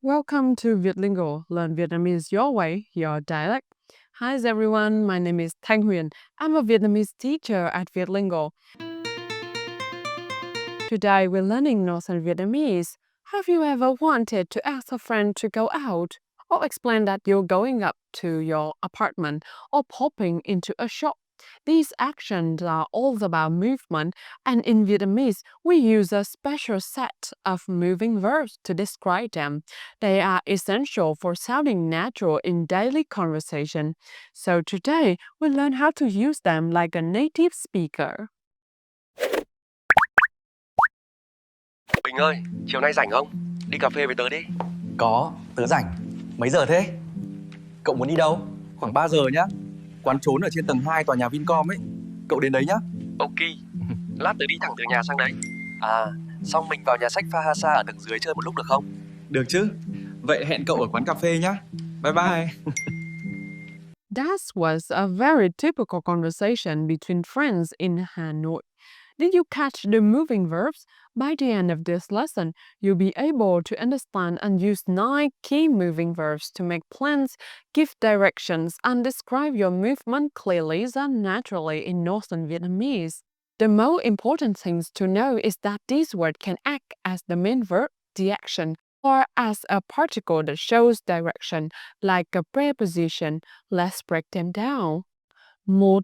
Welcome to Vietlingo. Learn Vietnamese your way, your dialect. Hi everyone, my name is Thanh Huyền. I'm a Vietnamese teacher at Vietlingo. Today we're learning Northern Vietnamese. Have you ever wanted to ask a friend to go out or explain that you're going up to your apartment or popping into a shop? These actions are all about movement, and in Vietnamese, we use a special set of moving verbs to describe them. They are essential for sounding natural in daily conversation. So today, we'll learn how to use them like a native speaker. Bình ơi, chiều nay rảnh không? Đi cà phê với tớ đi. Có, tớ rảnh. Mấy giờ thế? Cậu muốn đi đâu? Khoảng 3 giờ nhá. Quán trốn ở trên tầng 2 tòa nhà Vincom ấy. Cậu đến đấy nhá. Ok, lát tớ đi thẳng từ nhà sang đấy. À, xong mình vào nhà sách Phahasa ở tầng dưới chơi một lúc được không? Được chứ. Vậy hẹn cậu ở quán cà phê nhá. Bye bye. That was a very typical conversation between friends in Hanoi. Did you catch the moving verbs? By the end of this lesson, you'll be able to understand and use 9 key moving verbs to make plans, give directions, and describe your movement clearly and naturally in Northern Vietnamese. The most important things to know is that this word can act as the main verb, the action, or as a particle that shows direction, like a preposition. Let's break them down. Một,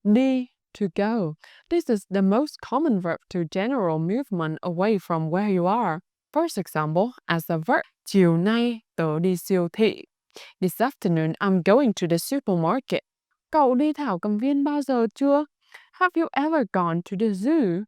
đi, to go. This is the most common verb to general movement away from where you are. First example, as a verb, chiều nay tớ đi siêu thị. This afternoon I'm going to the supermarket. Cậu đi thảo cầm viên bao giờ chưa? Have you ever gone to the zoo?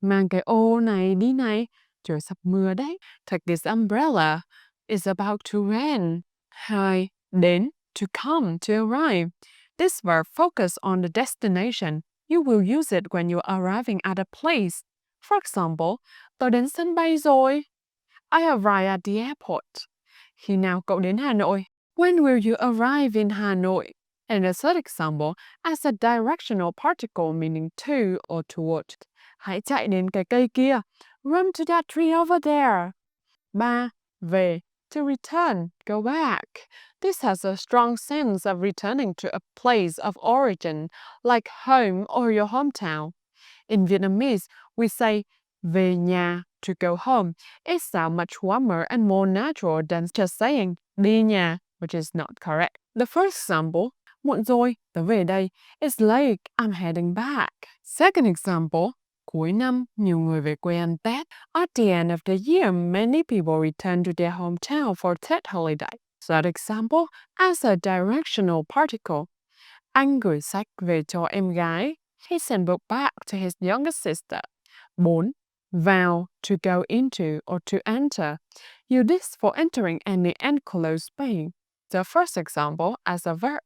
Mang cái ô này đi này, trời sắp mưa đấy. Take this umbrella. It's about to rain. 2. Đến, to come, to arrive. This verb focuses on the destination. You will use it when you're arriving at a place. For example, tôi đến sân bay rồi. I arrived at the airport. Khi nào cậu đến Hà Nội? When will you arrive in Hanoi? And the third example, as a directional particle meaning to or toward. Hãy chạy đến cái cây kia. Run to that tree over there. 3. Về, to return, go back. This has a strong sense of returning to a place of origin, like home or your hometown. In Vietnamese, we say về nhà, to go home. It sounds much warmer and more natural than just saying đi nhà, which is not correct. The first example, muộn rồi, tớ về đây. It's late, I'm heading back. Second example, cuối năm, nhiều người về quê ăn Tết. At the end of the year, many people return to their hometown for Tet holiday. Third example, as a directional particle. Anh gửi sách về cho em gái. He sent book back to his younger sister. 4. Vào, to go into or to enter. Use this for entering any enclosed space. The first example as a verb.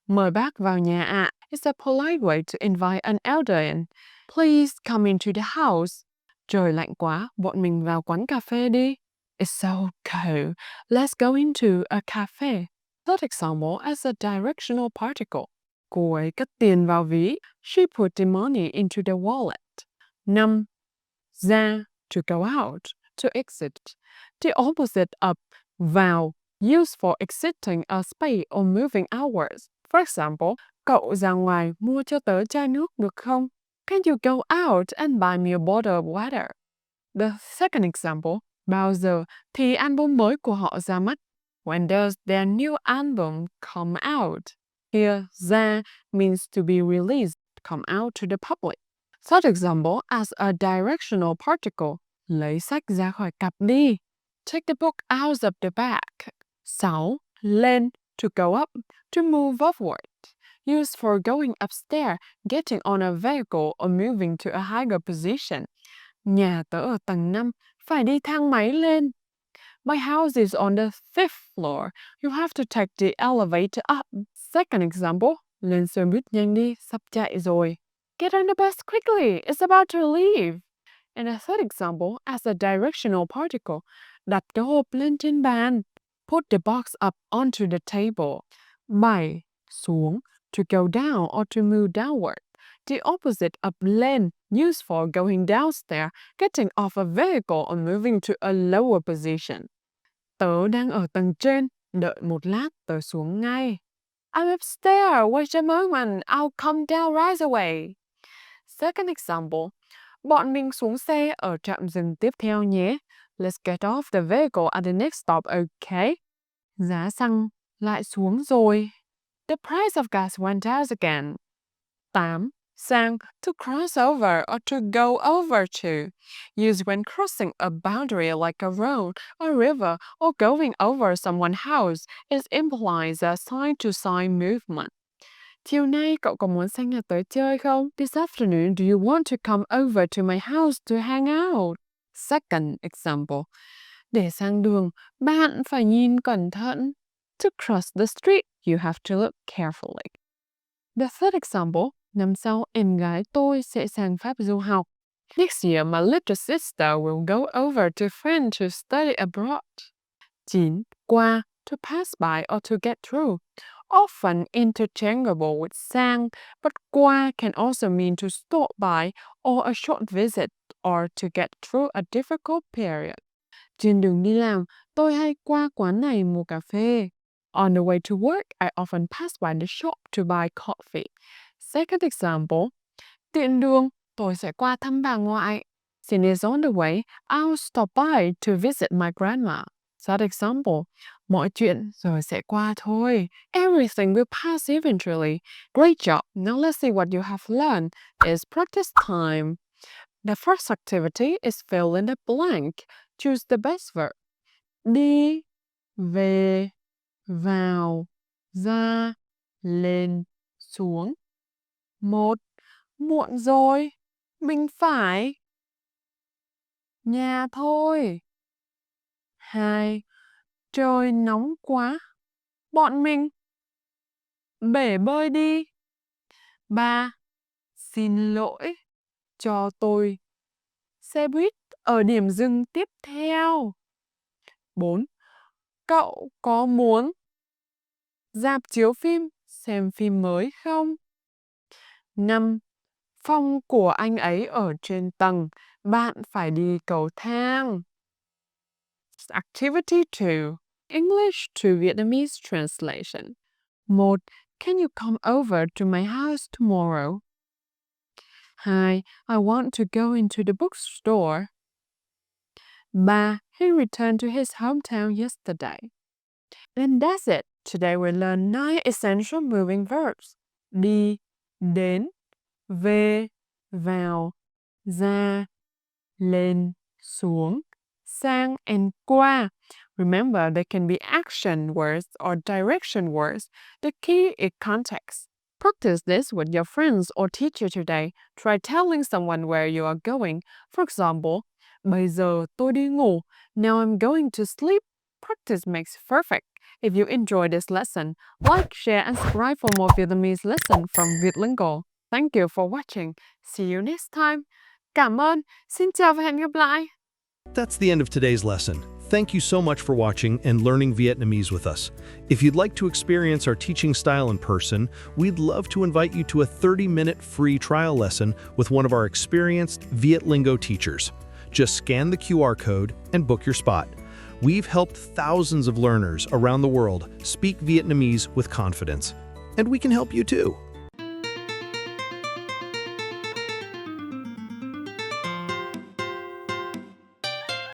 Mời bác vào nhà ạ. It's a polite way to invite an elder in. Please come into the house. Trời lạnh quá, bọn mình vào quán cà phê đi. It's so cold. Let's go into a cafe. Third example as a directional particle. Cô ấy cất tiền vào ví. She put the money into the wallet. 5. Ra, to go out, to exit. The opposite of vào, used for exiting a space or moving outwards. For example, cậu ra ngoài mua cho tớ chai nước được không? Can you go out and buy me a bottle of water? The second example, bao giờ thì album mới của họ ra mắt? When does their new album come out? Here, ra means to be released, come out to the public. Third example, as a directional particle, lấy sách ra khỏi cặp đi. Take the book out of the bag. 6. Lên, to go up, to move upward. Used for going upstairs, getting on a vehicle or moving to a higher position. Nhà tớ ở tầng 5, phải đi thang máy lên. My house is on the 5th floor. You have to take the elevator up. Second example, lên xe buýt nhanh đi, sắp chạy rồi. Get on the bus quickly, it's about to leave. And a third example, as a directional particle, đặt cái hộp lên trên bàn. Put the box up onto the table. 7. Xuống, to go down or to move downward. The opposite of lên, used for going downstairs, getting off a vehicle or moving to a lower position. Tớ đang ở tầng trên, đợi một lát tớ xuống ngay. I'm upstairs, wait a moment, I'll come down right away. Second example, bọn mình xuống xe ở trạm dừng tiếp theo nhé. Let's get off the vehicle at the next stop, okay? Giá xăng lại xuống rồi. The price of gas went up again. 8. Sang, to cross over or to go over to. Used when crossing a boundary like a road, a river, or going over someone's house, it implies a side-to-side movement. Chiều nay cậu có muốn sang nhà tớ chơi không? This afternoon, do you want to come over to my house to hang out? Second example. Để sang đường, bạn phải nhìn cẩn thận. To cross the street, you have to look carefully. The third example. Năm sau, em gái tôi sẽ sang Pháp du học. Next year, my little sister will go over to France to study abroad. 9. Qua, to pass by or to get through. Often interchangeable with sang, but qua can also mean to stop by or a short visit or to get through a difficult period. Trên đường đi làm, tôi hay qua quán này mua cà phê. On the way to work, I often pass by the shop to buy coffee. Second example, tiện đường, tôi sẽ qua thăm bà ngoại. Since it's on the way, I'll stop by to visit my grandma. Third example, mọi chuyện rồi sẽ qua thôi. Everything will pass eventually. Great job. Now let's see what you have learned. It's practice time. The first activity is fill in the blank. Choose the best verb. Đi, về, vào, ra, lên, xuống. 1. Muộn rồi. Mình phải. Nhà thôi. 2. Trời nóng quá. Bọn mình. Bể bơi đi. 3. Xin lỗi. Cho tôi. Xe buýt ở điểm dừng tiếp theo. 4. Cậu có muốn rạp chiếu phim xem phim mới không? 5. Phòng của anh ấy ở trên tầng. Bạn phải đi cầu thang. Activity 2. English to Vietnamese translation. 1. Can you come over to my house tomorrow? 2. I want to go into the bookstore. 3. He returned to his hometown yesterday. And that's it. Today we learned 9 essential moving verbs. Đi, đến, về, vào, ra, lên, xuống, sang, and qua. Remember, they can be action words or direction words. The key is context. Practice this with your friends or teacher today. Try telling someone where you are going. For example, bây giờ tôi đi ngủ. Now I'm going to sleep. Practice makes perfect. If you enjoyed this lesson, like, share, and subscribe for more Vietnamese lessons from Vietlingo. Thank you for watching. See you next time. Cảm ơn. Xin chào và hẹn gặp lại. That's the end of today's lesson. Thank you so much for watching and learning Vietnamese with us. If you'd like to experience our teaching style in person, we'd love to invite you to a 30-minute free trial lesson with one of our experienced Vietlingo teachers. Just scan the QR code and book your spot. We've helped thousands of learners around the world speak Vietnamese with confidence, and we can help you too.